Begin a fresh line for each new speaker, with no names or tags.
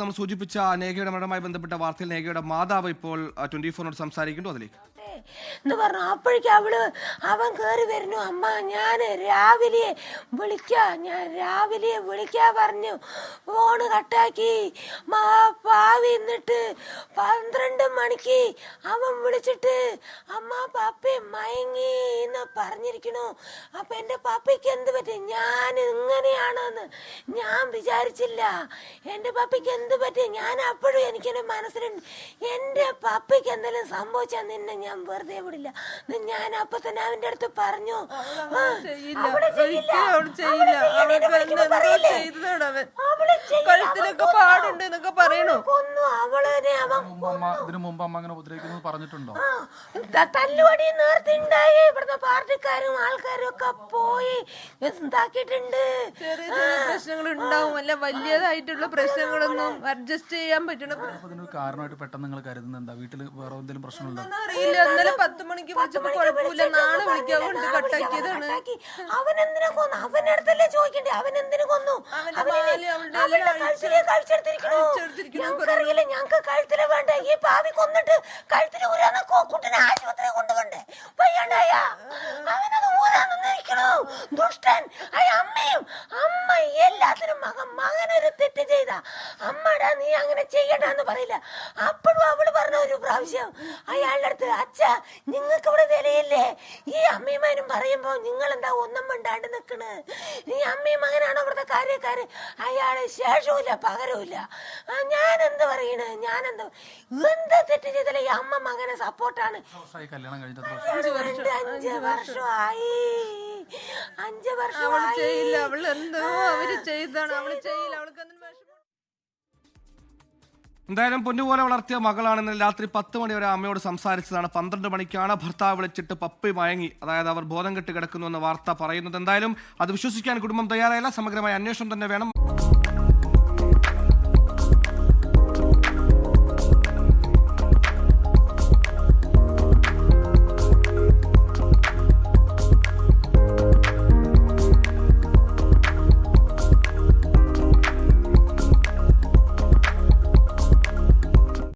നമ്മൾ സൂചിപ്പിച്ച നേഗയുടെ മരണവുമായി ബന്ധപ്പെട്ട വാർത്തയിൽ നേഗയുടെ മാതാവ് ഇപ്പോൾ 24 സംസാരിക്കുന്നു. അതിലേക്ക്
എന്ന് പറഞ്ഞു. അപ്പോഴേക്കും അവൻ കയറി വരുന്നു. അമ്മ ഞാൻ രാവിലെ വിളിക്കാ പറഞ്ഞു. ഫോണ് കട്ടാക്കി. പാവി എന്നിട്ട് 12 മണിക്ക് അവൻ വിളിച്ചിട്ട് അമ്മ പപ്പി മയങ്ങി എന്ന് പറഞ്ഞിരിക്കണു. അപ്പൊ എന്റെ പപ്പിക്ക് എന്ത് പറ്റി? ഞാൻ ഇങ്ങനെയാണെന്ന് ഞാൻ വിചാരിച്ചില്ല. എന്റെ പപ്പിക്ക് എന്ത് പറ്റി? ഞാൻ അപ്പോഴും എനിക്കെന്റെ മനസ്സിലുണ്ട്, എന്റെ പപ്പിക്ക് എന്തെങ്കിലും സംഭവിച്ചാൽ നിന്നെ ഞാൻ വെറുതെ വിടില്ല. ഞാൻ അപ്പൊ തന്നെ അവന്റെ അടുത്ത് പറഞ്ഞു. തല്ലുപടി നേരത്തെ ഉണ്ടായി. ഇവിടുത്തെ പാർട്ടിക്കാരും ആൾക്കാരും ഒക്കെ പോയി ഇതാക്കിയിട്ടുണ്ട്.
പ്രശ്നങ്ങൾ ഉണ്ടാവും, അല്ല വലിയതായിട്ടുള്ള പ്രശ്നങ്ങളൊന്നും അഡ്ജസ്റ്റ് ചെയ്യാൻ പറ്റണം.
കാരണമായിട്ട് പെട്ടെന്ന് നിങ്ങൾ കരുതുന്നത് എന്താ? വീട്ടിൽ വേറെ എന്തെങ്കിലും പ്രശ്നമുണ്ടോ?
അറിയില്ല. ഇന്നലെ 10 മണിക്ക് വിളിച്ചപ്പോ കുഴപ്പമില്ല, നാളെ വിളിക്കാൻ കൊണ്ട് കട്ടാക്കിയതാണ്.
അവൻ എന്തിനാ കൊന്നു? അവന്റെ അടുത്തല്ലേ ചോദിക്കണ്ടേ? അവൻ എന്തിനു കൊന്നു? ഞങ്ങൾക്കറിയില്ല. ഞങ്ങക്ക് കഴുത്തില് വേണ്ട. ഈ പാവി കൊന്നിട്ട് കഴുത്തില് ഊരാന്ന് കുട്ടിനെ ആശുപത്രി കൊണ്ടുപോണ്ടേ? വയ്യാണ്ടായ അവനത് ഊരാന്ന് ഇരിക്കണു. ദുഷ്ടൻ. അമ്മ എല്ലാത്തിനും മകനൊരു തെറ്റ് ചെയ്ത അമ്മടാ നീ അങ്ങനെ ചെയ്യണ്ടെന്ന് പറയില്ല. അപ്പോഴും അവള് പറഞ്ഞ ഒരു പ്രാവശ്യം അയാളുടെ അടുത്ത്, അച്ഛ നിങ്ങൾക്ക് ഇവിടെ വിലയില്ലേ? ഈ അമ്മയും മകനും പറയുമ്പോ നിങ്ങൾ എന്താ ഒന്നും മിണ്ടാണ്ട് നിക്കണ്? ഈ അമ്മയും മകനാണോ ഇവിടുത്തെ കാര്യക്കാര്? അയാള് ശേഷവുമില്ല പകരവുമില്ല. ഞാൻ എന്ത് പറയണ്? എന്താ തെറ്റ് ചെയ്തല്ലേ? ഈ അമ്മ മകനെ സപ്പോർട്ടാണ്. 5 വർഷമായി. 5 വർഷമായി.
അവള് എന്തോ അവര് ചെയ്താണ്. അവള് ചെയ്യില്ല. അവൾക്ക്
എന്തായാലും പൊന്നുപോലെ വളർത്തിയ മകളാണ് ഇന്നലെ രാത്രി 10 മണി വരെ അമ്മയോട് സംസാരിച്ചതാണ്. 12 മണിക്കാണ് ഭർത്താവ് വിളിച്ചിട്ട് പപ്പി മയങ്ങി, അതായത് അവർ ബോധം കെട്ട് കിടക്കുന്നു എന്ന വാർത്ത പറയുന്നത്. എന്തായാലും അത് വിശ്വസിക്കാൻ കുടുംബം തയ്യാറായില്ല. സമഗ്രമായ അന്വേഷണം തന്നെ വേണം.